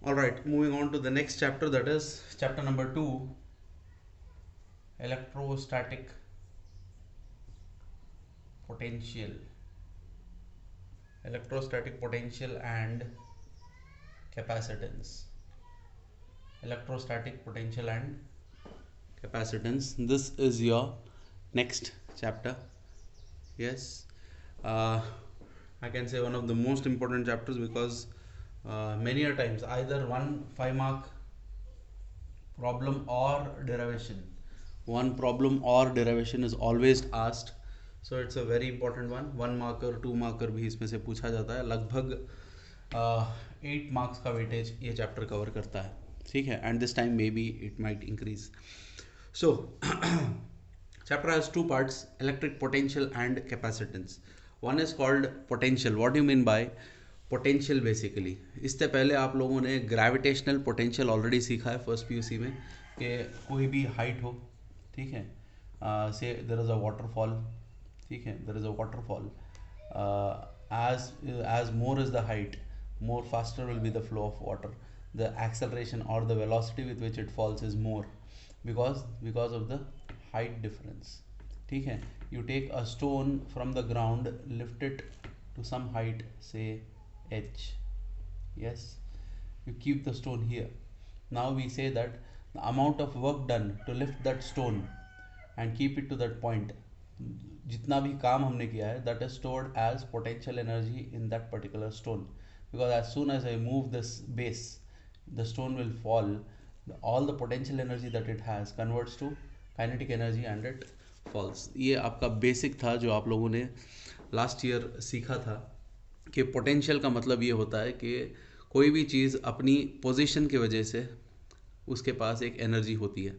All right, moving on to the next chapter, that is chapter number 2, electrostatic potential. Electrostatic potential and capacitance. Electrostatic potential and capacitance. This is your next chapter. Yes, uh, I can say one of the most important chapters, because many a times either one 5 mark problem or derivation, one problem or derivation is always asked. So it's a very important one marker 2 marker भी इसमें से पूछा जाता है. लगभग 8 marks का weightage ये chapter cover करता है. ठीक है, and this time may be it might increase. So chapter has two parts: electric potential and capacitance. One is called potential. What do you mean by potential? Basically, इससे पहले आप लोगों ने ग्रेविटेशनल पोटेंशियल ऑलरेडी सीखा है first PUC में, कि कोई भी हाइट हो, ठीक है, से देयर इज अ वाटरफॉल, ठीक है, there is a waterfall, as more is the height, more faster will be the flow of water. The acceleration or the velocity with which it falls is more, because of the height difference. ठीक है, you take a stone from the ground, lift it to some height, say h. Yes, you keep the stone here. Now we say that the amount of work done to lift that stone and keep it to that point, जितना भी काम हमने किया है, that is stored as potential energy in that particular stone. Because as soon as I move this base, the stone will fall. All the potential energy that it has converts to kinetic energy and it falls. ये आपका basic था जो आप लोगों ने last year सीखा था, कि पोटेंशियल का मतलब ये होता है कि कोई भी चीज़ अपनी पोजीशन की वजह से उसके पास एक एनर्जी होती है.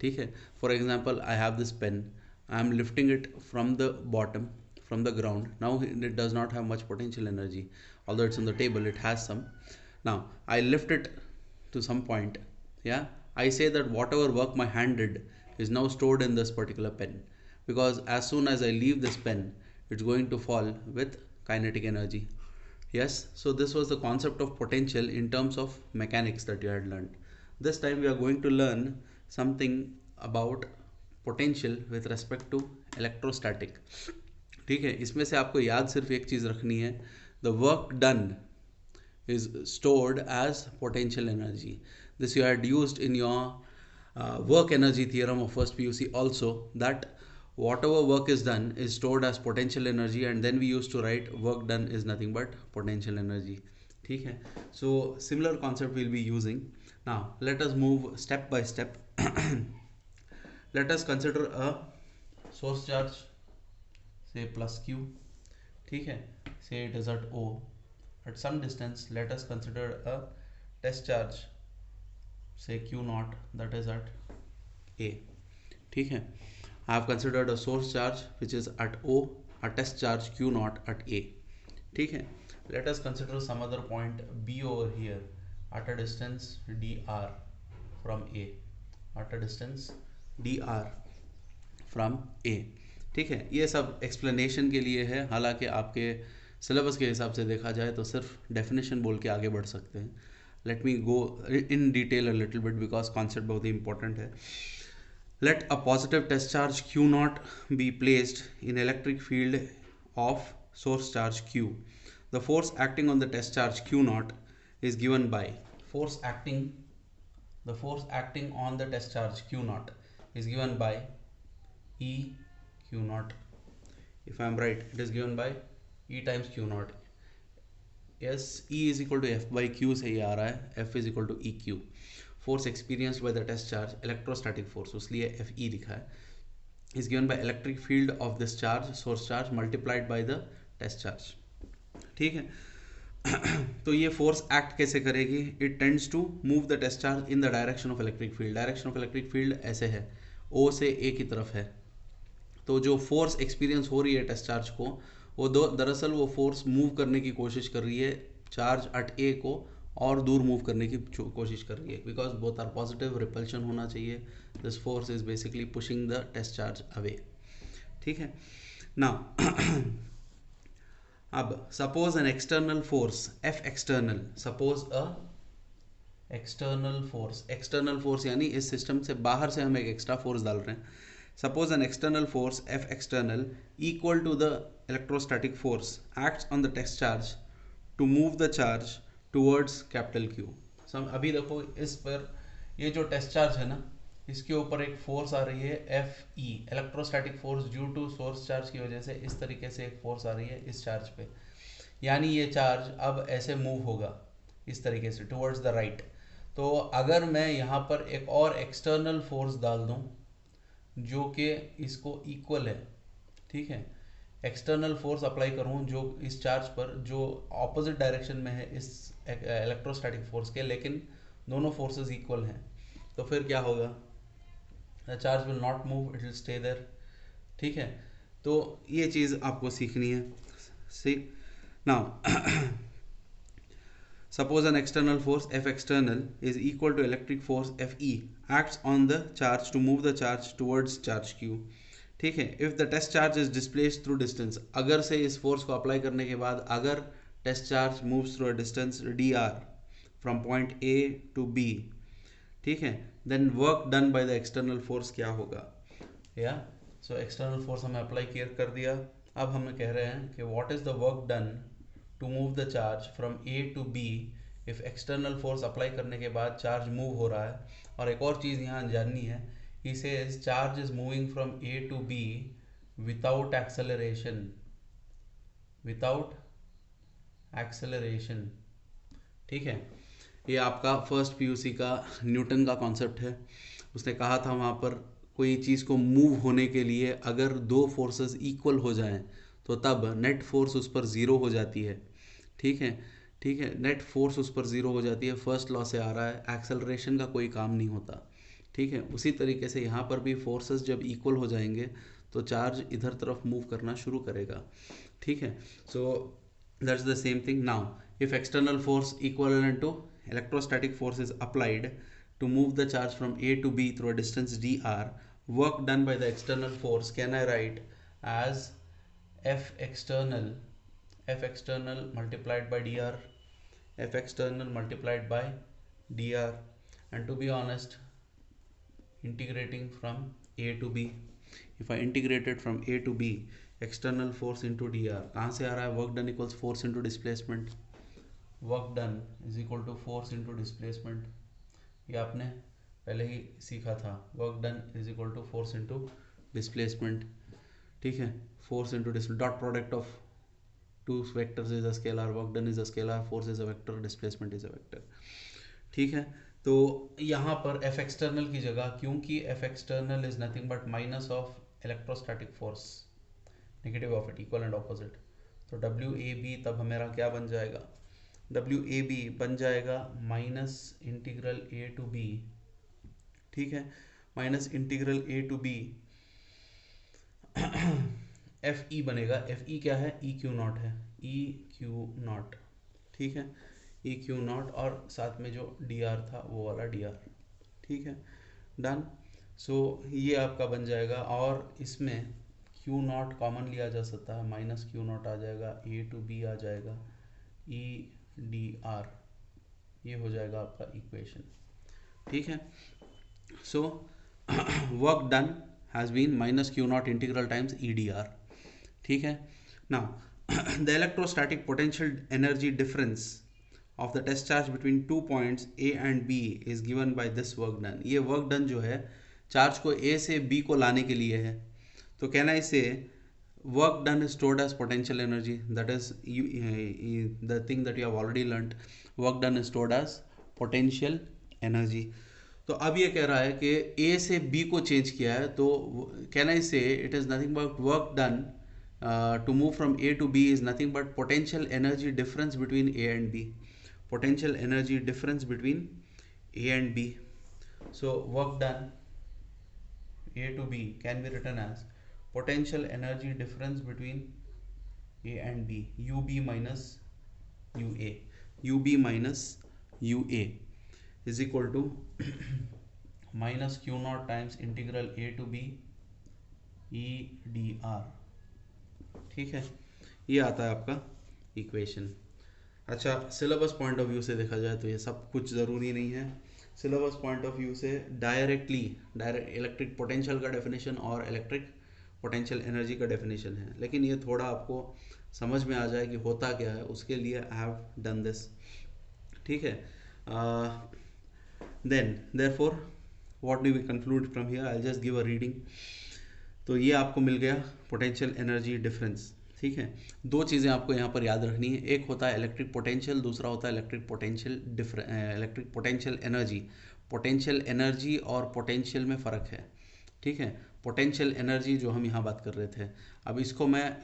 ठीक है, for example I have this pen, I am lifting it from the bottom, from the ground. Now it does not have much potential energy, although it's on the table, it has some. Now I lift it to some point. Yeah, I say that whatever work my hand did is now stored in this particular pen, because as soon as I leave this pen, it's going to fall with kinetic energy. Yes, so this was the concept of potential in terms of mechanics that you had learned. This time we are going to learn something about potential with respect to electrostatic. ठीक है, इसमें से आपको याद सिर्फ एक चीज़ रखनी है: the work done is stored as potential energy. This you had used in your work energy theorem of first PUC also, that whatever work is done is stored as potential energy, and then we used to write work done is nothing but potential energy. ठीक है, so similar concept we'll be using. Now let us move step by step. Let us consider a source charge, say plus q. ठीक है, say it is at O. At some distance, let us consider a test charge, say q naught, that is at A. ठीक है, I have considered a source charge which is at O, a test charge q naught at A. ठीक है, let us consider some other point B over here at a distance dr from A, at a distance dr from A. ठीक है, ये सब explanation के लिए है, हालांकि आपके सिलेबस के हिसाब से देखा जाए तो सिर्फ डेफिनेशन बोल के आगे बढ़ सकते हैं. Let me go in detail a little bit, because concept बहुत ही इंपॉर्टेंट है. Let a positive test charge q not be placed in electric field of source charge q. The force acting on the test charge q not is given by the force acting on the test charge q naught is given by E q naught. If I am right, it is given by E times q naught. Yes, E is equal to F by Q से ये आ रहा है, F is equal to E Q. Force experienced by the test charge, electrostatic force, उसलिए F E लिखा है, is given by electric field of this charge, source charge, multiplied by the test charge. ठीक है, तो ये force act कैसे करेगी? It tends to move the test charge in the direction of electric field. Direction of electric field ऐसे है, O से A की तरफ है. तो जो फोर्स एक्सपीरियंस हो रही है टेस्ट चार्ज को, वो दरअसल वो फोर्स मूव करने की कोशिश कर रही है चार्ज एट ए को, और दूर मूव करने की कोशिश कर रही है, because both are positive, repulsion होना चाहिए. This force is basically pushing the test charge away. ठीक है, नाउ अब suppose an external force F external, suppose a external force यानी इस सिस्टम से बाहर से हम एक एक्स्ट्रा फोर्स डाल रहे हैं. Suppose an external force F external equal to the electrostatic force acts on the test charge to move the charge towards capital q. अभी देखो इस पर ये जो टेस्ट चार्ज है ना, इसके ऊपर एक फोर्स आ रही है F E, electrostatic force due to source charge की वजह से इस तरीके से एक फोर्स आ रही है इस चार्ज पे. यानी ये चार्ज अब ऐसे मूव होगा इस तरीके से टुवर्ड्स द राइट. तो अगर मैं यहाँ पर एक और एक्सटर्नल फोर्स डाल दूँ जो कि इसको इक्वल है, ठीक है, एक्सटर्नल फोर्स अप्लाई करूँ जो इस चार्ज पर जो ऑपोजिट डायरेक्शन में है इस इलेक्ट्रोस्टैटिक फोर्स के, लेकिन दोनों फोर्सेस इक्वल हैं, तो फिर क्या होगा? The charge will not move, it will stay there. ठीक है, तो ये चीज़ आपको सीखनी है. See now suppose an external force F external is equal to electric force Fe acts on the charge to move the charge towards charge Q. ठीक है, if the test charge is displaced through distance, अगर से इस force को apply करने के बाद अगर test charge moves through a distance dr from point A to B, ठीक है, then work done by the external force क्या होगा? या सो एक्सटर्नल फोर्स हमें अप्लाई कर दिया. अब हमें कह रहे हैं कि what is the work done to move the charge from A to B. If external force apply करने के बाद चार्ज मूव हो रहा है. और एक और चीज़ यहाँ जाननी है, इसे charge is moving from A to B without acceleration, without acceleration. ठीक है, ये आपका फर्स्ट पीयूसी का न्यूटन का कॉन्सेप्ट है. उसने कहा था वहाँ पर कोई चीज़ को मूव होने के लिए अगर दो फोर्सेस इक्वल हो जाएं तो तब नेट फोर्स उस पर ज़ीरो हो जाती है. ठीक है, ठीक है, नेट फोर्स उस पर ज़ीरो हो जाती है. फर्स्ट लॉ से आ रहा है, एक्सेलरेशन का कोई काम नहीं होता. ठीक है, उसी तरीके से यहाँ पर भी फोर्सेस जब इक्वल हो जाएंगे तो चार्ज इधर तरफ मूव करना शुरू करेगा. ठीक है, so that's the same thing. Now if external force equal to electrostatic force is applied to move the charge from A to B through a distance dr, work done by the external force can I write as F external multiplied by dr, F external multiplied by dr. And to be honest, integrating from A to B, if I integrated from A to B, external force into dr, कहाँ से आ रहा है? work done equals force into displacement. Work done is equal to force into displacement. ये आपने पहले ही सीखा था. Work done is equal to force into displacement. ठीक है, force into dot product of two vectors is a scalar, work done is a scalar, force is a vector, displacement is a vector. ठीक है, तो यहाँ पर F external की जगह, क्योंकि F external is nothing but minus of electrostatic force, negative of it, equal and opposite, तो W A B तब हमारा क्या बन जाएगा? डब्ल्यू ए बी बन जाएगा minus integral A to B. ठीक है, minus integral A to B F E बनेगा. एफ ई क्या है? ई क्यू नॉट है, ई क्यू नॉट. ठीक है, ई क्यू नॉट और साथ में जो डी आर था वो वाला डी आर. ठीक है, डन. सो ये आपका बन जाएगा और इसमें क्यू नॉट कॉमन लिया जा सकता है, माइनस क्यू नॉट आ जाएगा, ए टू बी आ जाएगा, ई डी आर, ये हो जाएगा आपका इक्वेशन. ठीक है, so work done has been minus q not integral times E d r. ठीक है, now the electrostatic potential energy difference of the test charge between 2 points A and B is given by this work done. ये work done जो है charge को ए से B को लाने के लिए है. तो कैन आई से work done is stored as potential energy, that is the thing that you have already learnt. work done is stored as potential energy. तो अब ये कह रहा है कि A से B को चेंज किया है, तो can I say it is nothing but work done to move from A to B is nothing but potential energy difference between A and B. potential energy difference between A and B. So work done A to B can be written as potential energy difference between A and B, UB minus UA, UB minus UA is equal to minus Q naught times integral A to B E D R. ठीक है, ये आता है आपका equation. अच्छा, syllabus point of view से देखा जाए तो ये सब कुछ ज़रूरी नहीं है। सिलेबस पॉइंट ऑफ व्यू से डायरेक्ट इलेक्ट्रिक पोटेंशियल का डेफिनेशन और इलेक्ट्रिक पोटेंशियल एनर्जी का डेफिनेशन है, लेकिन ये थोड़ा आपको समझ में आ जाए कि होता क्या है, उसके लिए आई हैव डन दिस। ठीक है, then therefore what do we conclude from here, I just give a reading. तो ये आपको मिल गया पोटेंशियल एनर्जी डिफरेंस। ठीक है, दो चीज़ें आपको यहाँ पर याद रखनी है, एक होता है इलेक्ट्रिक पोटेंशियल, दूसरा होता है electric potential energy. Potential energy और पोटेंशियल में फ़र्क है। ठीक है, पोटेंशियल एनर्जी जो हम यहाँ बात कर रहे थे, अब इसको मैं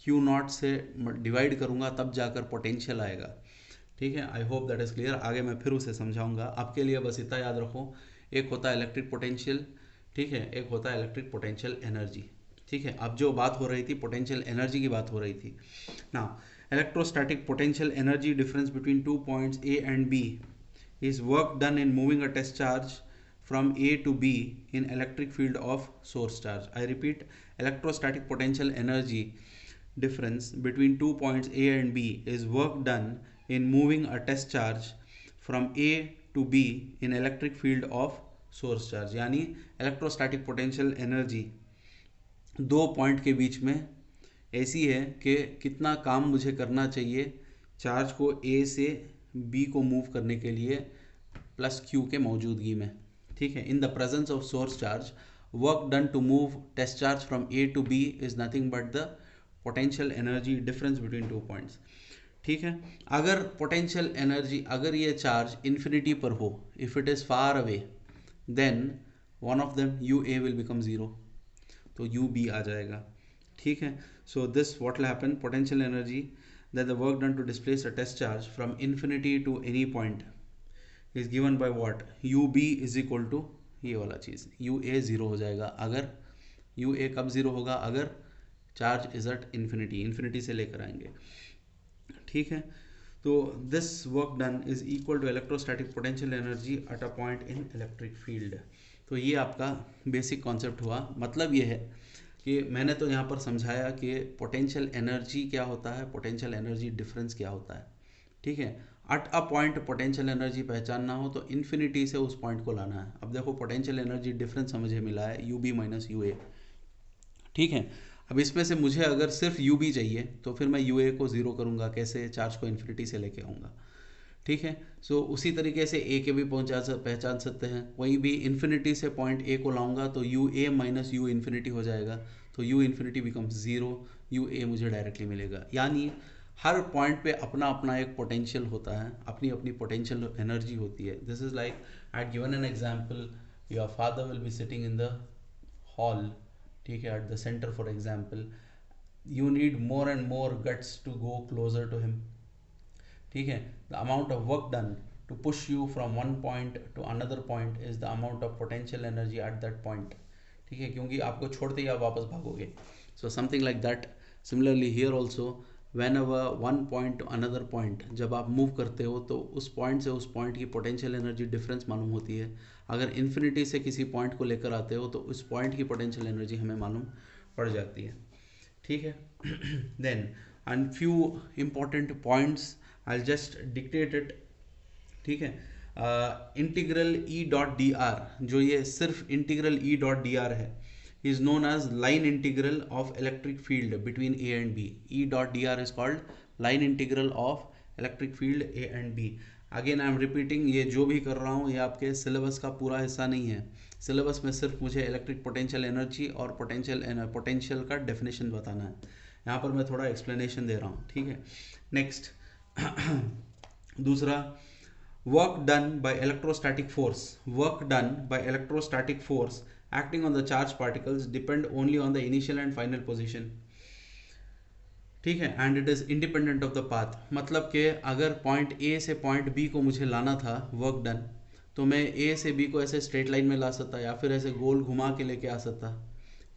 क्यू नॉट से डिवाइड करूँगा तब जाकर पोटेंशियल आएगा। ठीक है, I hope that is clear. आगे मैं फिर उसे समझाऊंगा, आपके लिए बस इतना याद रखो, एक होता है इलेक्ट्रिक पोटेंशियल, ठीक है, एक होता है इलेक्ट्रिक पोटेंशियल एनर्जी। ठीक है, अब जो बात हो रही थी पोटेंशियल एनर्जी की बात हो रही थी ना। Electrostatic potential energy difference between 2 points A and B is work done in moving a test charge from A to B in electric field of source charge. I repeat, electrostatic potential energy difference between 2 points A and B is work done in moving a test charge from A to B in electric field of source charge. यानी electrostatic potential energy दो point के बीच में ऐसी है कि कितना काम मुझे करना चाहिए चार्ज को ए से बी को मूव करने के लिए प्लस क्यू के मौजूदगी में। ठीक है, in the presence of source charge work done to move test charge from A to B is nothing but the potential energy difference between 2 points. ठीक है, अगर पोटेंशियल एनर्जी, अगर ये चार्ज इन्फिनिटी पर हो, if it is far away, then one of them U A will become zero, तो U B आ जाएगा। ठीक है, so this what will happen, potential energy that the work done to displace a test charge from infinity to any point is given by what, ub is equal to ये वाला चीज़ ua zero हो जाएगा। अगर ua कब zero होगा, अगर charge is at infinity से लेकर आएंगे। ठीक है, तो this work done is equal to electrostatic potential energy at a point in electric field. तो ये आपका बेसिक कॉन्सेप्ट हुआ। मतलब ये है कि मैंने तो यहाँ पर समझाया कि पोटेंशियल एनर्जी क्या होता है, पोटेंशियल एनर्जी डिफरेंस क्या होता है। ठीक है, eight a point potential energy पहचानना हो तो इन्फिनिटी से उस पॉइंट को लाना है। अब देखो पोटेंशियल एनर्जी डिफरेंस मुझे मिला है you B minus U A. ठीक है, अब इसमें से मुझे अगर सिर्फ यू बी चाहिए तो फिर मैं यू ए को ज़ीरो करूँगा, कैसे, चार्ज को इन्फिनिटी से लेके आऊँगा। ठीक है, सो उसी तरीके से ए के भी पहचान सकते हैं, वहीं भी इन्फिनिटी से पॉइंट ए को लाऊंगा तो U A minus U infinity हो जाएगा, तो U infinity becomes zero, U A मुझे डायरेक्टली मिलेगा। यानी हर पॉइंट पे अपना अपना एक पोटेंशियल होता है, अपनी अपनी पोटेंशियल एनर्जी होती है। This is like I had given an example, your father will be sitting in the hall, ठीक है, at the centre for example, you need more and more guts to go closer to him. ठीक है, the amount of work done to push you from one point to another point is the amount of potential energy at that point. ठीक है, क्योंकि आपको छोड़ते ही आप वापस भागोगे। So something like that, similarly here also whenever one point to another point, जब आप मूव करते हो तो उस पॉइंट से उस पॉइंट की पोटेंशियल एनर्जी डिफरेंस मालूम होती है। अगर इन्फिनिटी से किसी पॉइंट को लेकर आते हो तो उस पॉइंट की पोटेंशियल एनर्जी हमें मालूम पड़ जाती है। ठीक है, then and few important points I'll just dictate it। ठीक है, integral E dot D R, जो ये सिर्फ integral E dot D R है, is known as line integral of electric field between A and B. E dot D R is called line integral of electric field A and B. Again I am repeating, ये जो भी कर रहा हूँ ये आपके syllabus का पूरा हिस्सा नहीं है। सिलेबस में सिर्फ मुझे इलेक्ट्रिक पोटेंशियल एनर्जी और पोटेंशियल का डेफिनेशन बताना है। यहाँ पर मैं थोड़ा एक्सप्लेनेशन दे रहा हूँ। ठीक है, नेक्स्ट दूसरा, work done by electrostatic force, work done by electrostatic force acting on the charge particles depend only on the initial and final position. ठीक है, and it is independent of the path. मतलब कि अगर point A से point B को मुझे लाना था वर्क डन, तो मैं ए से बी को ऐसे स्ट्रेट लाइन में ला सकता या फिर ऐसे गोल घुमा के लेके आ सकता।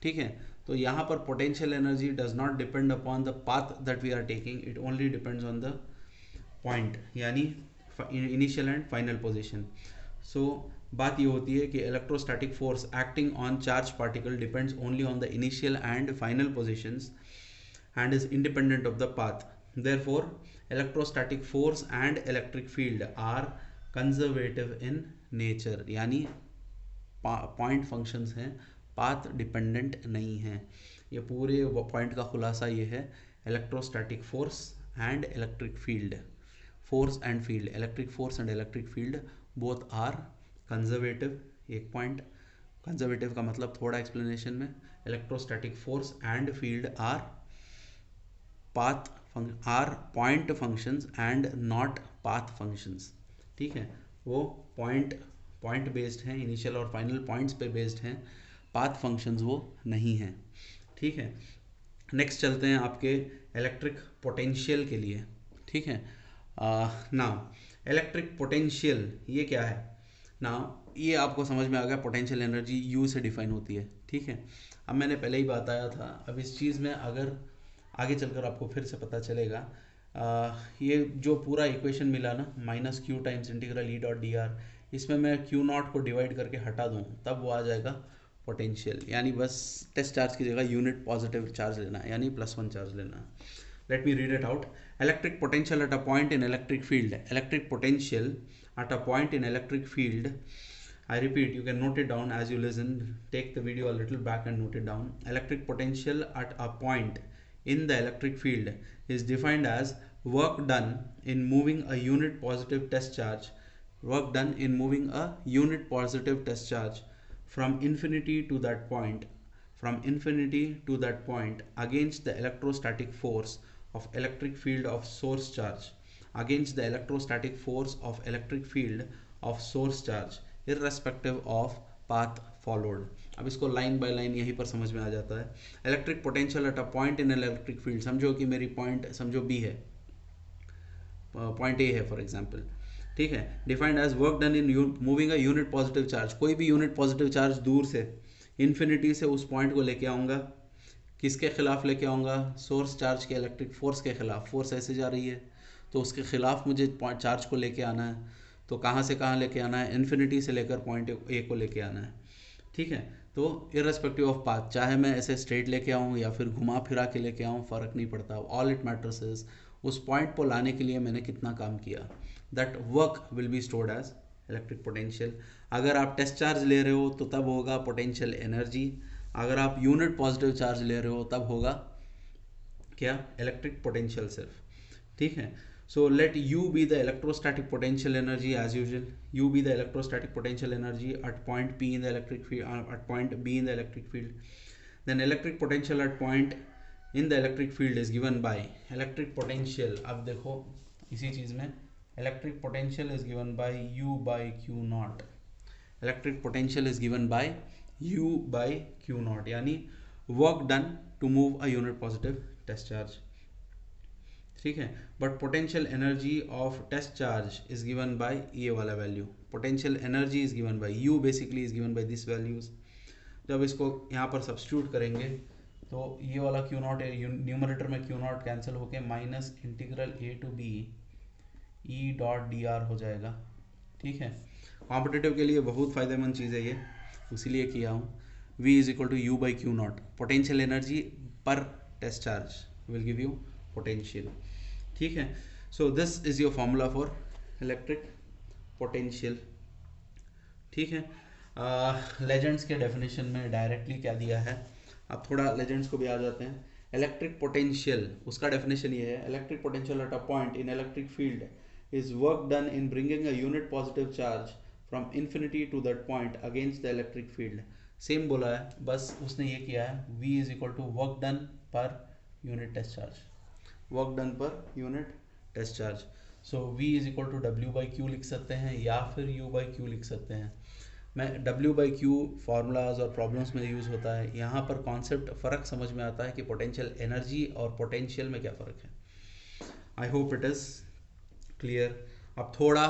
ठीक है, तो यहाँ पर potential energy does not depend upon the path that we are taking, it only depends on the point, यानी initial and final position. So बात ये होती है कि electrostatic force acting on charge particle depends only on the initial and final positions and is independent of the path. Therefore, electrostatic force and electric field are conservative in nature, यानी point functions हैं, path dependent नहीं हैं। ये पूरे point का खुलासा ये है, electrostatic force and electric field, force and field, electric force and electric field both are conservative. एक पॉइंट, कंजर्वेटिव का मतलब थोड़ा एक्सप्लेनेशन में, electrostatic force and field are point functions and not path functions. ठीक है, वो पॉइंट बेस्ड हैं, initial और फाइनल पॉइंट्स पे बेस्ड हैं, पाथ फंक्शंस वो नहीं हैं। ठीक है, नेक्स्ट चलते हैं आपके इलेक्ट्रिक पोटेंशियल के लिए। ठीक है, नाउ इलेक्ट्रिक पोटेंशियल ये क्या है? नाउ ये आपको समझ में आ गया, पोटेंशियल एनर्जी यू से डिफाइन होती है। ठीक है, अब मैंने पहले ही बताया था, अब इस चीज़ में अगर आगे चलकर आपको फिर से पता चलेगा, ये जो पूरा इक्वेशन मिला ना, minus Q times integral E dot D R, इसमें मैं क्यू नॉट को डिवाइड करके हटा दूँ तब वो आ जाएगा पोटेंशियल, यानी बस टेस्ट चार्ज की जगह यूनिट पॉजिटिव चार्ज लेना है, यानी +1 चार्ज लेना है। Let me read it out. Electric potential at a point in electric field, electric potential at a point in electric field, I repeat, you can note it down as you listen, take the video a little back and note it down. Electric potential at a point in the electric field is defined as work done in moving a unit positive test charge, work done in moving a unit positive test charge from infinity to that point, against the electrostatic force of electric field of source charge, against the electrostatic force of electric field of source charge, irrespective of path followed. अब इसको line by line यहीं पर समझ में आ जाता है। Electric potential at a point in electric field, समझो कि मेरी पॉइंट समझो बी है, पॉइंट ए है फॉर एग्जांपल। ठीक है, defined as work done in moving a unit positive charge, कोई भी यूनिट पॉजिटिव चार्ज दूर से इन्फिनिटी से उस पॉइंट को लेके आऊँगा, किसके खिलाफ लेके आऊँगा? सोर्स चार्ज के इलेक्ट्रिक फोर्स के खिलाफ। फोर्स ऐसे जा रही है तो उसके खिलाफ मुझे चार्ज को लेके आना है, तो कहाँ से कहाँ लेके आना है? इन्फिनिटी से लेकर पॉइंट ए को लेके आना है। ठीक है, तो इर्रेस्पेक्टिव ऑफ पाथ, चाहे मैं ऐसे स्ट्रेट लेके आऊँ या फिर घुमा फिरा के लेके आऊँ, फ़र्क नहीं पड़ता। ऑल इट मैटर्स इज उस पॉइंट को लाने के लिए मैंने कितना काम किया। That work will be stored as electric potential. अगर आप टेस्ट चार्ज ले रहे हो तो तब होगा पोटेंशियल एनर्जी, अगर आप यूनिट पॉजिटिव चार्ज ले रहे हो तब होगा क्या? इलेक्ट्रिक पोटेंशियल सिर्फ। ठीक है, so let U be the electrostatic potential energy as usual. U be the electrostatic potential energy at point P in the electric field, at point B in the electric field. Then electric potential at point in the electric field is given by electric potential. अब देखो इसी चीज में electric potential is given by U by Q naught. Electric potential is given by U by Q naught, यानी work done to move a unit positive test charge. ठीक है, but potential energy of test charge is given by ये वाला value, potential energy is given by U, basically is given by this values. जब इसको यहाँ पर substitute करेंगे तो ये वाला क्यू नॉट, न्यूमरेटर में क्यू नॉट कैंसिल होके minus integral A to B E dot D r हो जाएगा। ठीक है, कॉम्पिटिटिव के लिए बहुत फ़ायदेमंद चीज़ है ये, इसीलिए किया हूँ। v is equal to U by Q naught, potential energy per test charge will give you potential. ठीक है, so this is your formula for electric potential. ठीक है, लेजेंड्स के डेफिनेशन में डायरेक्टली क्या दिया है, अब थोड़ा लेजेंड्स को भी आ जाते हैं। इलेक्ट्रिक पोटेंशियल, उसका डेफिनेशन ये है, electric potential at a point in electric field is work done in bringing a unit positive charge from infinity to that point against the electric field. Same बोला है, बस उसने ये किया है, v is equal to work done per unit test charge, work done per unit test charge. So v is equal to W by q लिख सकते हैं या फिर u बाई क्यू लिख सकते हैं। मैं w बाई क्यू फार्मूलाज और प्रॉब्लम्स में यूज़ होता है, यहाँ पर कॉन्सेप्ट फ़र्क समझ में आता है कि पोटेंशियल एनर्जी और पोटेंशियल में क्या फ़र्क है। I hope it is clear. अब थोड़ा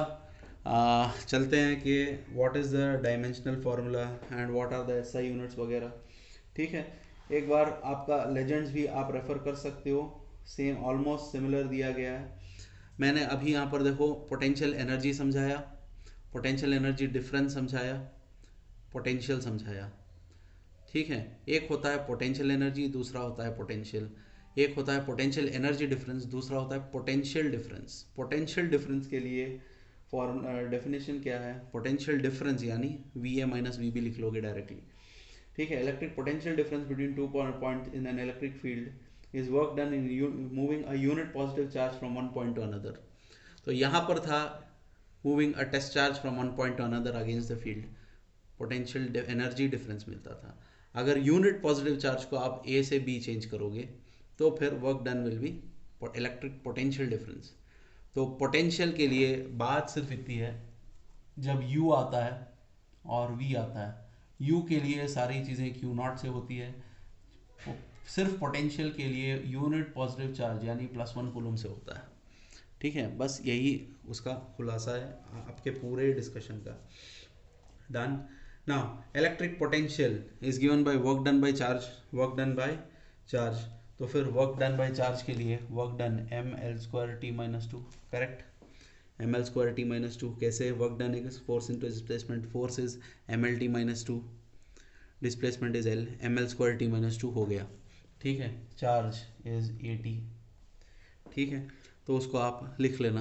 चलते हैं कि what is the dimensional formula and what are the SI units वगैरह। ठीक है, एक बार आपका लेजेंड्स भी आप रेफ़र कर सकते हो, सेम ऑलमोस्ट सिमिलर दिया गया है। मैंने अभी यहाँ पर देखो पोटेंशियल एनर्जी समझाया, पोटेंशियल एनर्जी डिफरेंस समझाया, पोटेंशियल समझाया। ठीक है, एक होता है पोटेंशियल एनर्जी, दूसरा होता है पोटेंशियल। एक होता है पोटेंशियल एनर्जी डिफरेंस, दूसरा होता है पोटेंशियल डिफरेंस। पोटेंशियल डिफरेंस के लिए फॉर्म डेफिनेशन क्या है, पोटेंशियल डिफरेंस यानी V A minus V B लिख लोगे डायरेक्टली, ठीक है। Electric potential difference between two point in an electric field is work done in moving a unit positive charge from one point to another. तो यहाँ पर था moving a test charge from one point to another against the field, potential energy difference मिलता था। अगर unit positive charge को आप ए से बी चेंज करोगे तो फिर work done will be electric potential difference. तो पोटेंशियल के लिए बात सिर्फ इतनी है, जब U आता है और V आता है, U के लिए सारी चीज़ें Q नॉट से होती है, सिर्फ पोटेंशियल के लिए यूनिट पॉजिटिव चार्ज यानी +1 कूलम से होता है, ठीक है। बस यही उसका खुलासा है आपके पूरे डिस्कशन का। Done. Now electric potential is given by work done by charge, work done by charge. तो फिर वर्क डन बाय चार्ज के लिए work done mL2T-2, correct, mL2T-2। कैसे work done is force into displacement, force is mLT-2, displacement is L, mL2T-2 हो गया, ठीक है। Charge is AT, ठीक है। तो उसको आप लिख लेना।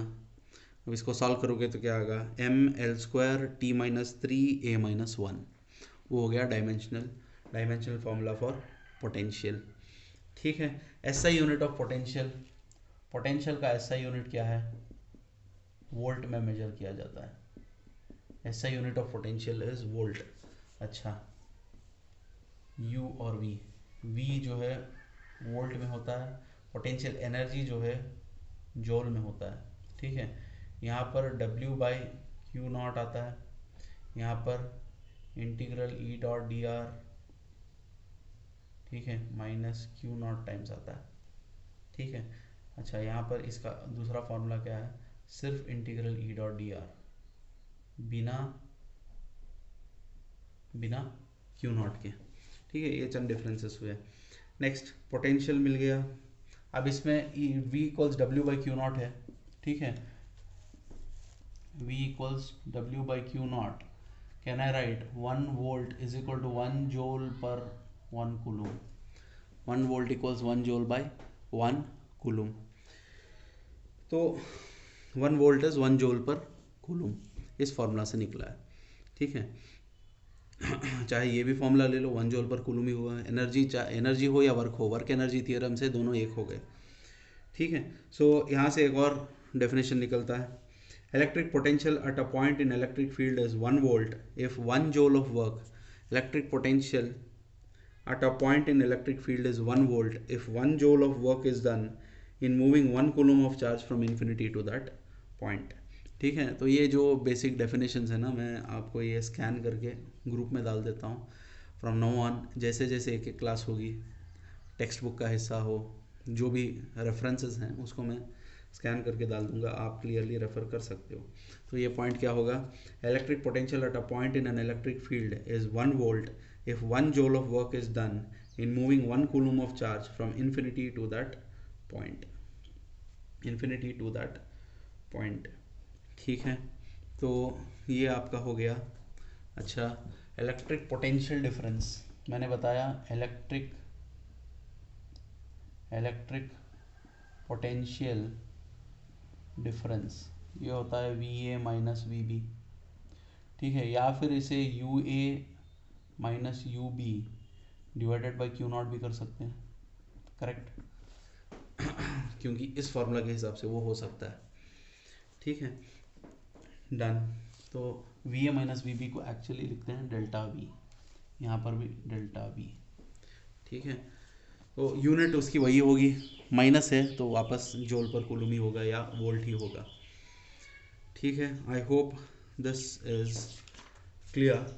अब इसको सॉल्व करोगे तो क्या आएगा, mL2T-3A-1, वो हो गया डायमेंशनल फॉर्मूला फॉर पोटेंशियल, ठीक है। SI unit of potential, potential का SI यूनिट क्या है, वोल्ट में मेजर किया जाता है। SI unit of potential is volt. अच्छा, U और V जो है वोल्ट में होता है, पोटेंशियल एनर्जी जो है जूल में होता है, ठीक है। यहाँ पर W/Q0 आता है, यहाँ पर इंटीग्रल E.dr, ठीक है, -Q0 टाइम्स आता है, ठीक है। अच्छा, यहाँ पर इसका दूसरा फॉर्मूला क्या है, सिर्फ इंटीग्रल E.dr बिना Q0 के, ठीक है। ये चंद डिफरेंसेस हुए। नेक्स्ट पोटेंशियल मिल गया। अब इसमें V इक्वल्स W/Q0 है, ठीक है। V equals W/Q0, can I write 1 volt is equal to 1 joule per 1 coulomb, 1 volt equals 1 joule by 1 coulomb. तो 1 volt is 1 joule per coulomb, इस फॉर्मूला से निकला है, ठीक है। चाहे ये भी फॉर्मूला ले लो, 1 जूल पर कूलम ही हुआ है। एनर्जी हो या वर्क हो, वर्क एनर्जी थ्योरम से दोनों एक हो गए, ठीक है। सो यहाँ से एक और डेफिनेशन निकलता है, electric potential at a point in electric field is 1 volt if 1 joule of work. Electric potential at a point in electric field is 1 volt if 1 joule of work is done in moving 1 coulomb of charge from infinity to that point, ठीक है। तो ये जो basic definitions है ना, मैं आपको ये स्कैन करके ग्रुप में डाल देता हूँ। फ्रॉम नाउ ऑन जैसे जैसे एक एक क्लास होगी, टेक्स्ट बुक का हिस्सा हो, जो भी रेफरेंसेस हैं उसको मैं स्कैन करके डाल दूंगा, आप क्लियरली रेफर कर सकते हो। तो ये पॉइंट क्या होगा, electric potential at a point in an electric field is 1 volt if 1 joule of work is done in moving 1 coulomb of charge from infinity to that point, ठीक है। तो ये आपका हो गया। अच्छा, इलेक्ट्रिक पोटेंशियल डिफरेंस मैंने बताया, इलेक्ट्रिक पोटेंशियल डिफरेंस ये होता है VA माइनस VB, ठीक है। या फिर इसे UA minus UB divided by Q0 भी कर सकते हैं, करेक्ट, क्योंकि इस फॉर्मूला के हिसाब से वो हो सकता है, ठीक है। डन। तो VA माइनस VB को एक्चुअली लिखते हैं डेल्टा V, यहाँ पर भी डेल्टा V, ठीक है। तो यूनिट उसकी वही होगी, माइनस है तो वापस जूल पर कूलम ही होगा या वोल्ट ही होगा, ठीक है। I hope this is clear.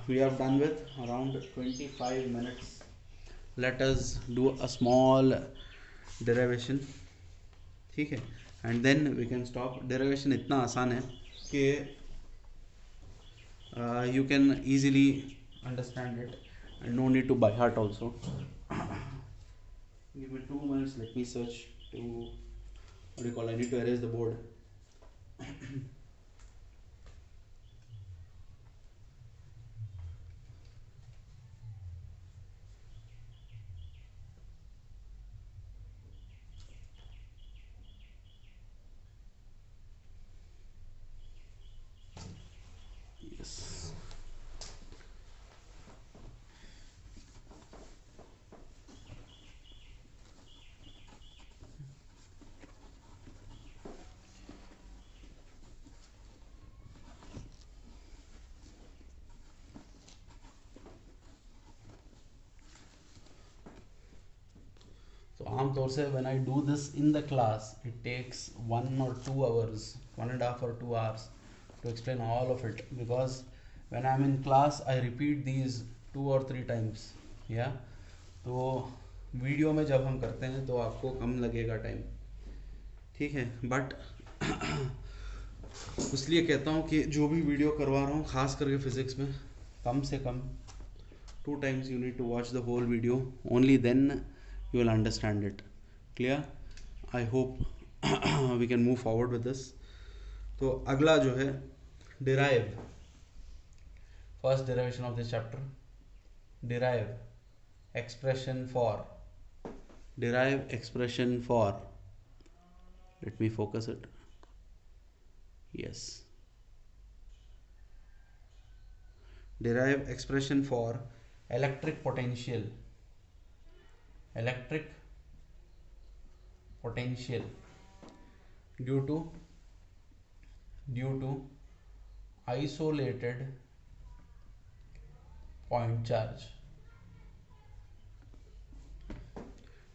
We are done with around 25 minutes. Let us do a small derivation, ठीक है, and then we can stop. Derivation इतना आसान है कि you can easily understand it and no need to by heart also. Give me 2 minutes, let me search to, what do you call, I need to erase the board. आमतौर से when I do this in the class it takes 1 or 2 hours, 1.5 or 2 hours to explain all of it, because when I am in class I repeat these 2 or 3 times. yeah, तो video में जब हम करते हैं तो आपको कम लगेगा time, ठीक है. बट इसलिए कहता हूँ कि जो भी वीडियो करवा रहा हूँ खास करके फिजिक्स में, कम से कम 2 times you need to watch the whole video, only then you will understand it. Clear? I hope we can move forward with this. तो अगला जो है derive, first derivation of this chapter, derive expression for, let me focus it. Yes, derive expression for electric potential due to isolated point charge.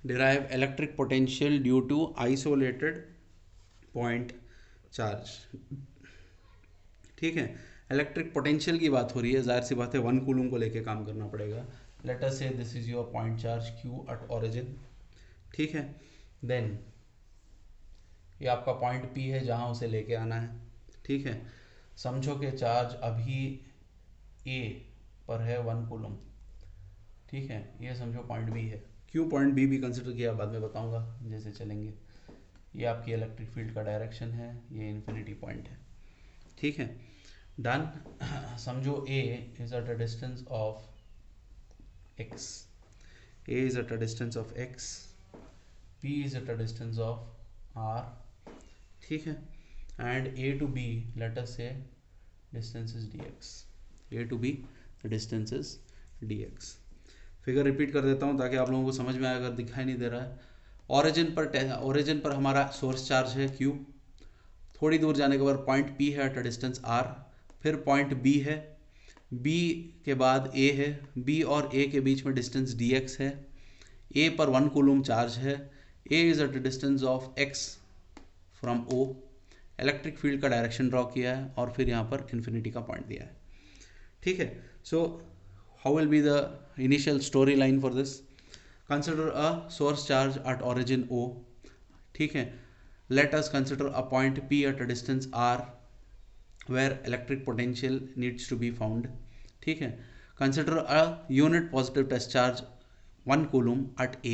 Derive electric potential due to isolated point charge. ठीक है, electric potential की बात हो रही है, जाहिर सी बात है 1 कूलम को लेके काम करना पड़ेगा. लेट अस से this is your point charge Q at origin, ठीक है. देन ये आपका पॉइंट P है जहां उसे लेके आना है, ठीक है. समझो कि चार्ज अभी A पर है 1 कूलम, ठीक है. ये समझो पॉइंट B है. Q पॉइंट B भी कंसिडर किया, बाद में बताऊंगा जैसे चलेंगे. ये आपकी इलेक्ट्रिक फील्ड का डायरेक्शन है, ये इन्फिनिटी पॉइंट है, ठीक है. डन. समझो A is at a distance of x, A is at a distance of x, P is at a distance of r, ठीक है. and A to B, let us say distance is dx, A to B the distance is dx. Figure repeat कर देता हूँ ताकि आप लोगों को समझ में आए अगर दिखाई नहीं दे रहा है. ओरिजिन पर हमारा सोर्स चार्ज है Q, थोड़ी दूर जाने के बाद पॉइंट P है एट अ डिस्टेंस r, फिर पॉइंट B है, B के बाद A है, B और A के बीच में डिस्टेंस dx है, A पर 1 कूलम चार्ज है, A is at a distance of x from O, electric field का डायरेक्शन ड्रॉ किया है और फिर यहाँ पर इन्फिनिटी का पॉइंट दिया है, ठीक है. So how will be the initial story line for this? Consider a source charge at origin O, ठीक है. Let us consider a point P at a distance r where electric potential needs to be found, ठीक है. Consider a unit positive test charge 1 coulomb at A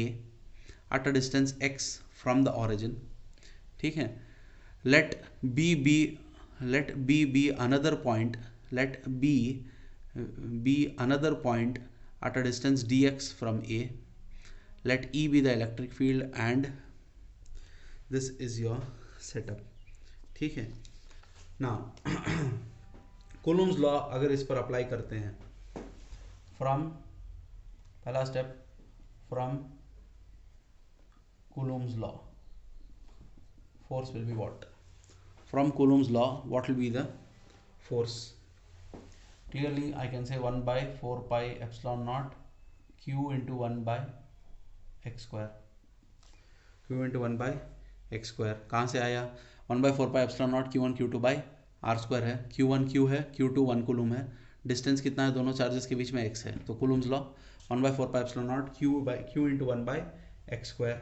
at a distance x from the origin, ठीक है. Let B be another point at a distance dx from A. Let E be the electric field and this is your setup, ठीक है. Now Coulomb's law अगर इस पर apply करते हैं, from पहला step, from Coulomb's law force will be what? From Coulomb's law, what will be the force? Clearly I can say 1 by 4 pi epsilon naught Q into 1 by x square. Q into 1 by x square कहाँ से आया? 1 by 4 pi epsilon naught Q1 Q2 by r square है. Q1 Q है, Q2 1 coulomb है. Distance कितना है दोनों charges के बीच में x है, तो Coulomb's law 1 by 4 pi epsilon naught Q into 1 by x square,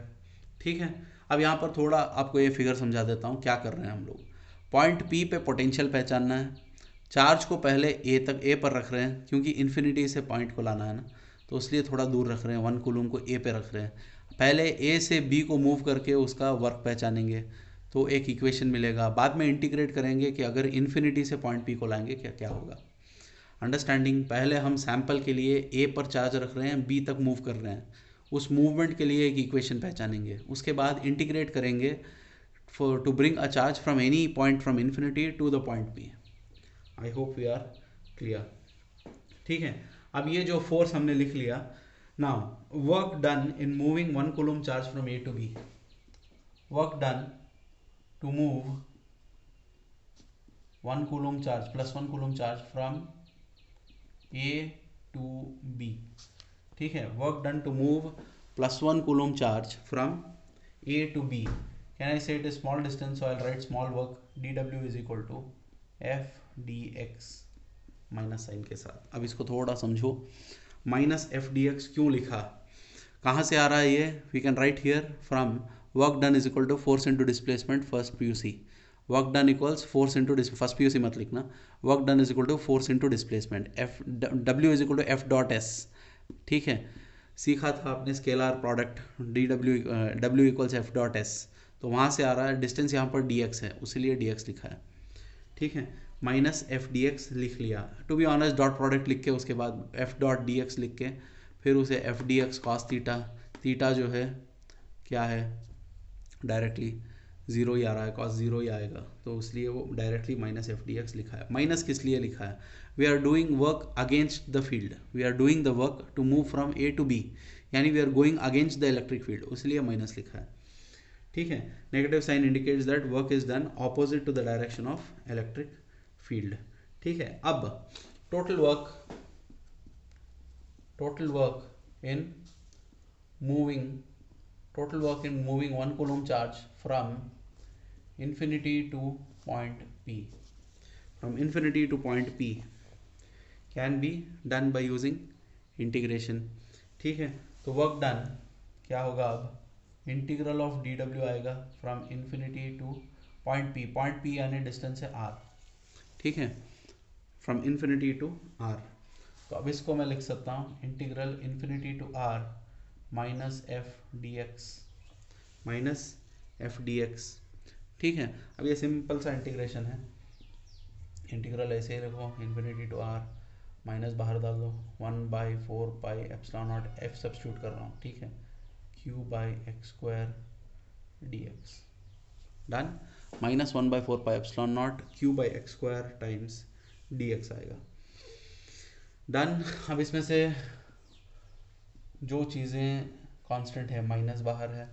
ठीक है. अब यहाँ पर थोड़ा आपको ये फिगर समझा देता हूँ क्या कर रहे हैं हम लोग. पॉइंट P पे पोटेंशियल पहचानना है. चार्ज को पहले A पर रख रहे हैं क्योंकि इन्फिनिटी से पॉइंट को लाना है ना, तो इसलिए थोड़ा दूर रख रहे हैं. 1 कूलम को A पे रख रहे हैं. पहले A से B को मूव करके उसका वर्क पहचानेंगे तो एक इक्वेशन मिलेगा. बाद में इंटीग्रेट करेंगे कि अगर इन्फिनिटी से पॉइंट P को लाएंगे क्या क्या होगा. अंडरस्टैंडिंग? पहले हम सैंपल के लिए A पर चार्ज रख रहे हैं, B तक मूव कर रहे हैं, उस मूवमेंट के लिए एक इक्वेशन पहचानेंगे. उसके बाद इंटीग्रेट करेंगे to bring a charge from any point from infinity to the point P. I hope we are clear, ठीक है. अब ये जो फोर्स हमने लिख लिया. Now work done in moving 1 coulomb charge from A to B. Work done to move 1 coulomb charge plus 1 coulomb charge from A to B, ठीक है. Work done to move +1 coulomb charge from A to B. Can I say it is small distance? So I'll write small work dW is equal to F dx minus sign के साथ. अब इसको थोड़ा समझो. Minus F D x क्यों लिखा, कहाँ से आ रहा है ये? We can write here from work done is equal to force into displacement first PUC. Work done equals force into first PUC मत लिखना. Work done is equal to force into displacement. F W is equal to F dot S. ठीक है, सीखा था आपने scalar product D W equals F dot S. तो वहाँ से आ रहा है. डिस्टेंस यहाँ पर डी एक्स है, उसीलिए डी एक्स लिखा है. ठीक है, माइनस एफ डी एक्स लिख लिया. To be honest dot product लिख के उसके बाद एफ डॉट डी एक्स लिख के फिर उसे F D x cos theta. Theta जो है क्या है, डायरेक्टली ज़ीरो ही आ रहा है, कॉस ज़ीरो ही आएगा, तो इसलिए वो directly minus F D X लिखा है. माइनस किस लिए लिखा है? We are doing work against the field. We are doing the work to move from A to B, यानी we are going against the electric field, इसलिए minus लिखा है. ठीक है, negative sign indicates that work is done opposite to the direction of electric field. ठीक है, अब total work in moving 1 coulomb charge from infinity to point P can be done by using integration. ठीक है, तो work done क्या होगा? अब integral of D W आएगा from infinity two point P यानी डिस्टेंस है R. ठीक है, फ्रॉम इन्फिनिटी टू R. तो अब इसको मैं लिख सकता हूँ integral infinity to R minus F D X. ठीक है, अब ये सिंपल सा इंटीग्रेशन है. इंटीग्रल ऐसे ही रखो, इन्फिनिटी टू R माइनस बाहर डाल दो 1/4 pi epsilon not. F substitute कर रहा हूँ. ठीक है, q/x² dx. Done. Minus 1/4 pi epsilon not q/x² times dx आएगा. डन. अब इसमें से जो चीज़ें कांस्टेंट है, माइनस बाहर है,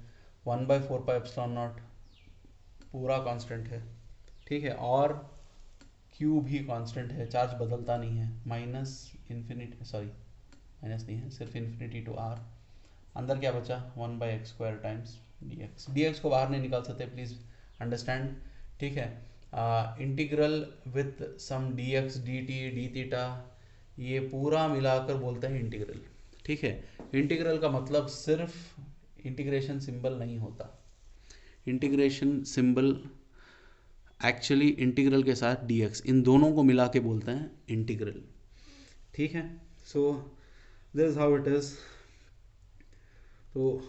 1/4 पाई एप्सिलॉन नॉट पूरा कांस्टेंट है. ठीक है, और q भी कांस्टेंट है, चार्ज बदलता नहीं है. माइनस नहीं है, सिर्फ इन्फिनिटी टू R. अंदर क्या बचा? 1/x² times dx. dx को बाहर नहीं निकाल सकते, प्लीज़ अंडरस्टैंड. ठीक है, integral with some dx dt d theta, ये पूरा मिलाकर बोलते हैं इंटीग्रल. ठीक है, इंटीग्रल का मतलब सिर्फ इंटीग्रेशन सिंबल नहीं होता. इंटीग्रेशन सिंबल एक्चुअली इंटीग्रल के साथ dx, इन दोनों को मिला के बोलते हैं इंटीग्रल. ठीक है, so this is how it is. तो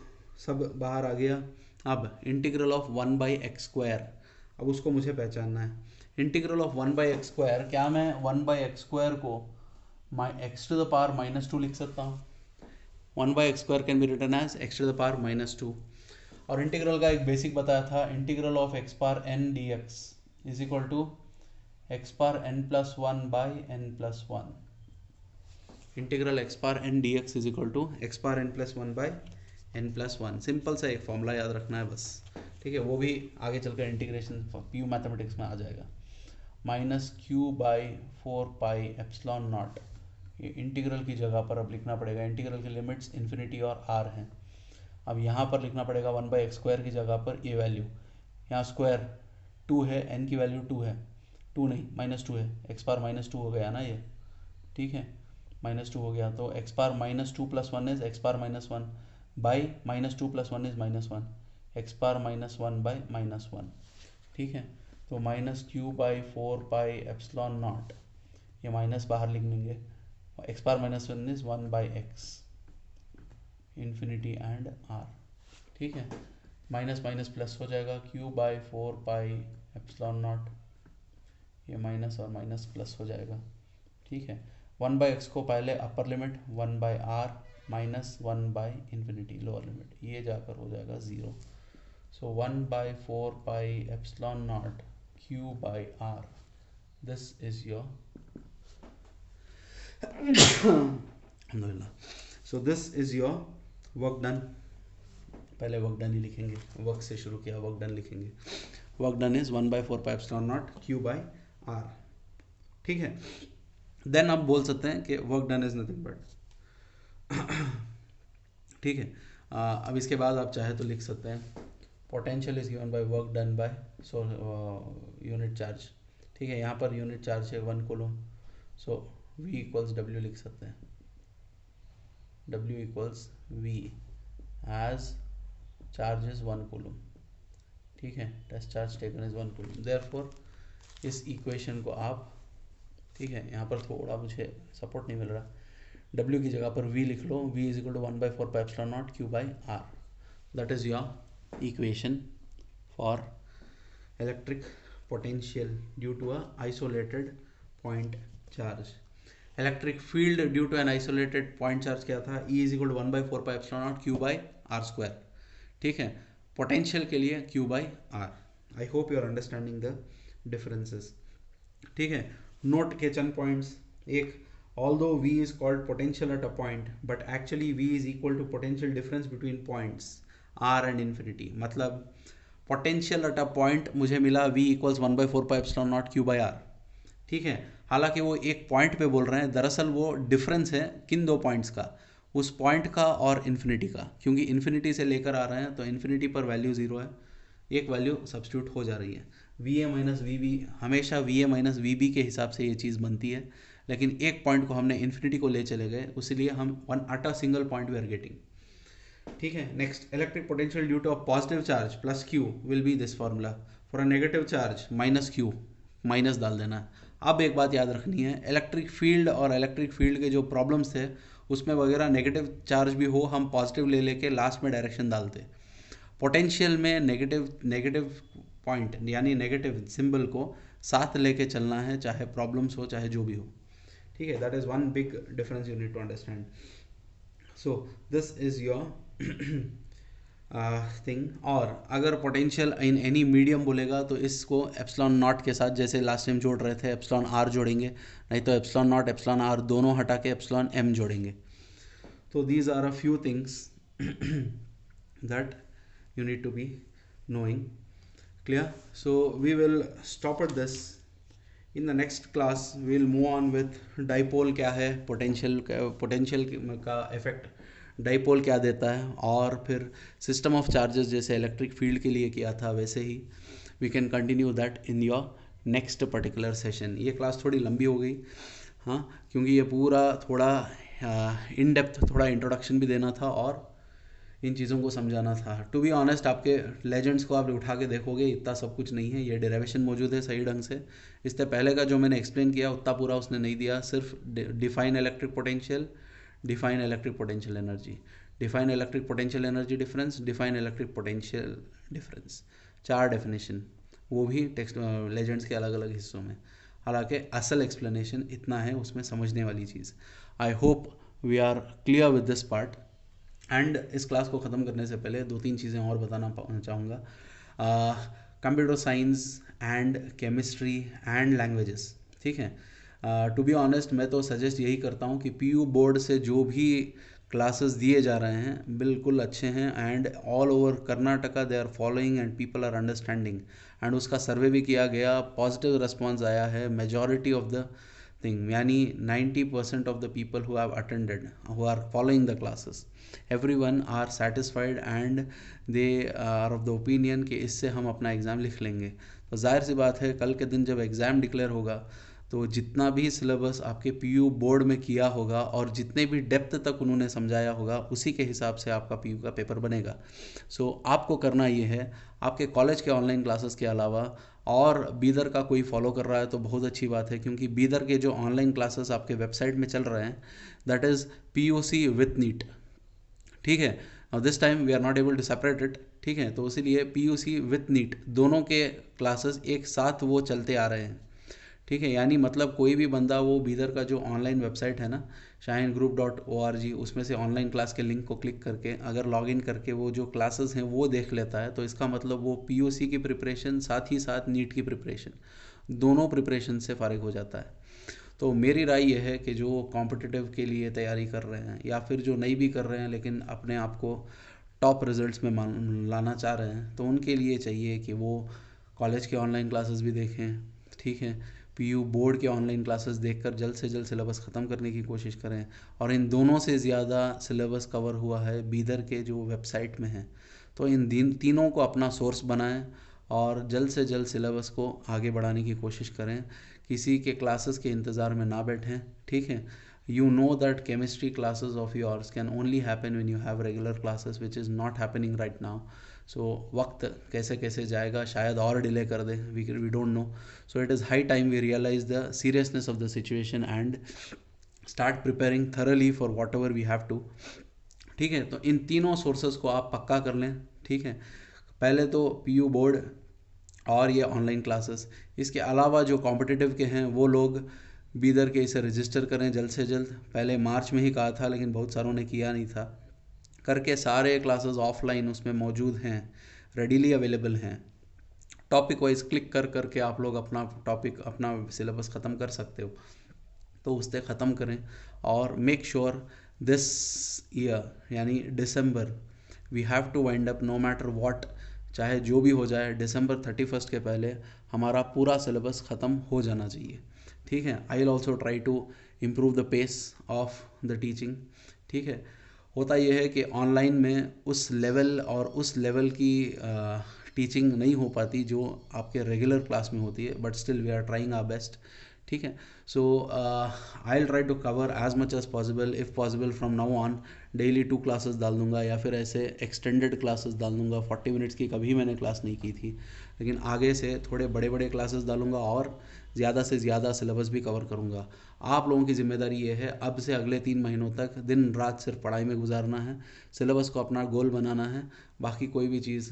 सब बाहर आ गया. अब इंटीग्रल ऑफ 1/x², अब उसको मुझे पहचानना है. इंटीग्रल ऑफ 1/x², क्या मैं 1/x² को x⁻² लिख सकता हूँ? 1/x² can be written as x⁻². और इंटीग्रल का एक बेसिक बताया था, integral of x⁻n dx is equal to x⁻n+1/n+1. Integral x⁻n dx is equal to x⁻n+1/n+1. Simple सा एक फॉर्मूला याद रखना है बस. ठीक है, वो भी आगे चलकर इंटीग्रेशन पीयू मैथमेटिक्स में आ जाएगा. Minus q/4 pi epsilon naught, ये इंटीग्रल की जगह पर अब लिखना पड़ेगा. इंटीग्रल की लिमिट्स इन्फिनिटी और R हैं. अब यहाँ पर लिखना पड़ेगा 1/x² की जगह पर ये वैल्यू, यहाँ स्क्वायर 2 है, n की वैल्यू 2 है, 2 नहीं -2 है, x⁻−2 हो गया ना ये. ठीक है, -2 हो गया, तो x⁻−2 + 1 is x⁻−1 by -2 + 1 is -1, x⁻−1/-1. ठीक है, तो -q/4 पाई एप्सिलॉन नॉट, ये माइनस बाहर लिख लेंगे. x⁻−1 is 1/x infinity and R. ठीक है, माइनस माइनस प्लस हो जाएगा, q/4 पाई एप्सिलॉन नॉट, ये माइनस और माइनस प्लस हो जाएगा. ठीक है, 1/x को पहले upper limit 1/r minus 1/∞ lower limit, ये जाकर हो जाएगा 0. So 1/4 pi epsilon naught q/r. This is your अल्हम्दुलिल्लाह. So this is your work done. पहले वर्क डन ही लिखेंगे, वर्क से शुरू किया, वर्क डन लिखेंगे. Work done is 1/4 pi epsilon naught q/r. ठीक है, देन आप बोल सकते हैं कि work done is nothing but ठीक है, अब इसके बाद आप चाहे तो लिख सकते हैं potential is given by work done by so unit charge, ठीक है। यहाँ पर यूनिट चार्ज है 1 coulomb, so V equals W लिख सकते हैं, W equals V as charge is 1 coulomb, ठीक है। Test charge taken is 1 coulomb, therefore इस इक्वेशन को आप, ठीक है, यहाँ पर थोड़ा मुझे सपोर्ट नहीं मिल रहा, W की जगह पर V लिख लो, V is equal to 1/4 pi epsilon naught Q by R, that is your equation for electric potential due to a isolated point charge. Electric field due to an isolated point charge क्या था, E is equal to 1/4 pi epsilon naught Q by R square, ठीक है। Potential के लिए Q by R. I hope you are understanding the differences, ठीक है। Note के चंद points, एक, although V is called potential at a point but actually V is equal to potential difference between points R and infinity, मतलब potential at a point मुझे मिला V equals 1/4 pi epsilon naught Q by R, ठीक है। हालांकि वो एक point पे बोल रहे हैं, दरअसल वो डिफरेंस है किन दो पॉइंट्स का, उस पॉइंट का और इन्फिनिटी का, क्योंकि इन्फिनिटी से लेकर आ रहे हैं तो इन्फिनिटी पर वैल्यू 0 है, एक वैल्यू सब्स्टिट्यूट हो जा रही है। VA माइनस VB, हमेशा VA माइनस VB के हिसाब से ये चीज़ बनती है, लेकिन एक पॉइंट को हमने इन्फिनिटी को ले चले गए, इसलिए हम one at a single point we are getting, ठीक है। Next, electric potential due to a positive charge plus Q will be this formula, for a negative charge minus Q, minus डाल देना। अब एक बात याद रखनी है, इलेक्ट्रिक फील्ड और इलेक्ट्रिक फील्ड के जो प्रॉब्लम्स थे उसमें वगैरह नेगेटिव चार्ज भी हो, हम पॉजिटिव ले लेके लास्ट में डायरेक्शन डालते। पोटेंशियल में नेगेटिव पॉइंट यानी नेगेटिव सिंबल को साथ लेके चलना है, चाहे प्रॉब्लम्स हो चाहे जो भी हो, ठीक है। That is one big difference you need to understand. So this is your thing. और अगर पोटेंशियल इन एनी मीडियम बोलेगा तो इसको एप्सिलॉन नॉट के साथ, जैसे लास्ट टाइम जोड़ रहे थे, एप्सिलॉन आर जोड़ेंगे, नहीं तो एप्सिलॉन नॉट एप्सिलॉन आर दोनों हटा के एप्सिलॉन एम जोड़ेंगे। तो these are a few things that you need to be knowing, clear? So we will stop at this. In the next class we will move on with dipole क्या है, potential का effect dipole क्या देता है, और फिर system of charges जैसे electric field के लिए किया था वैसे ही we can continue that in your next particular session. ये क्लास थोड़ी लंबी हो गई, हाँ, क्योंकि ये पूरा थोड़ा इन डेप्थ थोड़ा इंट्रोडक्शन भी देना था और इन चीज़ों को समझाना था। टू बी ऑनेस्ट, आपके लेजेंड्स को आप उठा के देखोगे इतना सब कुछ नहीं है, ये डेरिवेशन मौजूद है सही ढंग से। इससे पहले का जो मैंने एक्सप्लेन किया उतना पूरा उसने नहीं दिया, सिर्फ define electric potential, define electric potential energy, define electric potential energy difference, define electric potential difference, 4 definition, वो भी टेक्स्ट लेजेंड्स के अलग अलग हिस्सों में। हालांकि असल एक्सप्लेनेशन इतना है उसमें समझने वाली चीज़। I hope we are clear with this part. And इस क्लास को ख़त्म करने से पहले 2-3 चीज़ें और बताना चाहूँगा। Computer science and chemistry and languages, ठीक है। टू बी ऑनेस्ट, मैं तो सजेस्ट यही करता हूँ कि PU बोर्ड से जो भी क्लासेस दिए जा रहे हैं बिल्कुल अच्छे हैं, and all over Karnataka they are following and people are understanding, and उसका सर्वे भी किया गया, पॉजिटिव रिस्पॉन्स आया है। मेजॉरिटी ऑफ द थिंग यानी 90% of the people who have attended, who are following the classes, everyone are satisfied and they are of the opinion कि इससे हम अपना एग्ज़ाम लिख लेंगे। तो जाहिर सी बात है कल के दिन जब एग्ज़ाम डिक्लेयर होगा तो जितना भी सिलेबस आपके PU बोर्ड में किया होगा और जितने भी डेप्थ तक उन्होंने समझाया होगा उसी के हिसाब से आपका PU का पेपर बनेगा। सो आपको करना ये है, आपके कॉलेज के ऑनलाइन क्लासेस के अलावा और बीदर का कोई फॉलो कर रहा है तो बहुत अच्छी बात है, क्योंकि बीदर के जो ऑनलाइन क्लासेस आपके वेबसाइट में चल रहे हैं that is POC with NEET, ठीक है। और this time we are not able to separate it, ठीक है। तो इसीलिए POC विथ नीट दोनों के क्लासेस एक साथ वो चलते आ रहे हैं, ठीक है। यानी मतलब कोई भी बंदा वो बीदर का जो ऑनलाइन वेबसाइट है ना shahingroup.org, उसमें से ऑनलाइन क्लास के लिंक को क्लिक करके अगर लॉगिन करके वो जो क्लासेस हैं वो देख लेता है तो इसका मतलब वो POC की प्रिपरेशन साथ ही साथ नीट की प्रिपरेशन दोनों प्रिपरेशन से फारिग हो जाता है। तो मेरी राय यह है कि जो कॉम्पिटिटिव के लिए तैयारी कर रहे हैं या फिर जो नहीं भी कर रहे हैं लेकिन अपने आप को टॉप रिजल्ट्स में लाना चाह रहे हैं तो उनके लिए चाहिए कि वो कॉलेज के ऑनलाइन क्लासेस भी देखें, ठीक है, पीयू बोर्ड के ऑनलाइन क्लासेस देखकर जल्द से जल्द सिलेबस ख़त्म करने की कोशिश करें। और इन दोनों से ज़्यादा सिलेबस कवर हुआ है बीदर के जो वेबसाइट में है। तो इन तीनों को अपना सोर्स बनाएं और जल्द से जल्द सिलेबस को आगे बढ़ाने की कोशिश करें। किसी के क्लासेस के इंतज़ार में ना बैठें, ठीक है। You know that chemistry classes of yours can only happen when you have regular classes, which is not happening right now. So वक्त कैसे कैसे जाएगा, शायद और डिले कर दे, we don't know. So it is high time we realize the seriousness of the situation and start preparing thoroughly for whatever we have to. ठीक है, तो इन तीनों सोर्सेज को आप पक्का कर लें, ठीक है। पहले तो पीयू बोर्ड और ये ऑनलाइन क्लासेस, इसके अलावा जो कॉम्पिटिटिव के हैं वो लोग बीदर के इसे रजिस्टर करें जल्द से जल्द। पहले मार्च में ही कहा था लेकिन बहुत सारों ने किया नहीं था, करके सारे क्लासेस ऑफलाइन उसमें मौजूद हैं, रेडीली अवेलेबल हैं। टॉपिक वाइज क्लिक कर करके आप लोग अपना टॉपिक, अपना सिलेबस ख़त्म कर सकते हो, तो उससे ख़त्म करें। और मेक श्योर दिस ईयर यानी दिसंबर we have to wind up no matter what, चाहे जो भी हो जाए, दिसंबर 31 के पहले हमारा पूरा सिलेबस ख़त्म हो जाना चाहिए, ठीक है। I will also try to improve the pace of the teaching, ठीक है। होता यह है कि ऑनलाइन में उस लेवल और उस लेवल की टीचिंग नहीं हो पाती जो आपके रेगुलर क्लास में होती है, but still we are trying our best, ठीक है। So I will try to cover as much as possible, if possible from now on daily 2 classes डाल दूंगा या फिर ऐसे एक्सटेंडेड क्लासेस डाल दूंगा। 40 मिनट्स की कभी मैंने क्लास नहीं की थी, लेकिन आगे से थोड़े बड़े बड़े क्लासेस डालूंगा और ज़्यादा से ज़्यादा सिलेबस भी कवर करूंगा। आप लोगों की ज़िम्मेदारी ये है अब से अगले 3 महीनों तक दिन रात सिर्फ पढ़ाई में गुजारना है, सिलेबस को अपना गोल बनाना है, बाकी कोई भी चीज़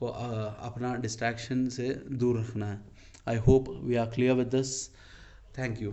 को अपना डिस्ट्रैक्शन से दूर रखना है। I hope we are clear with this. Thank you.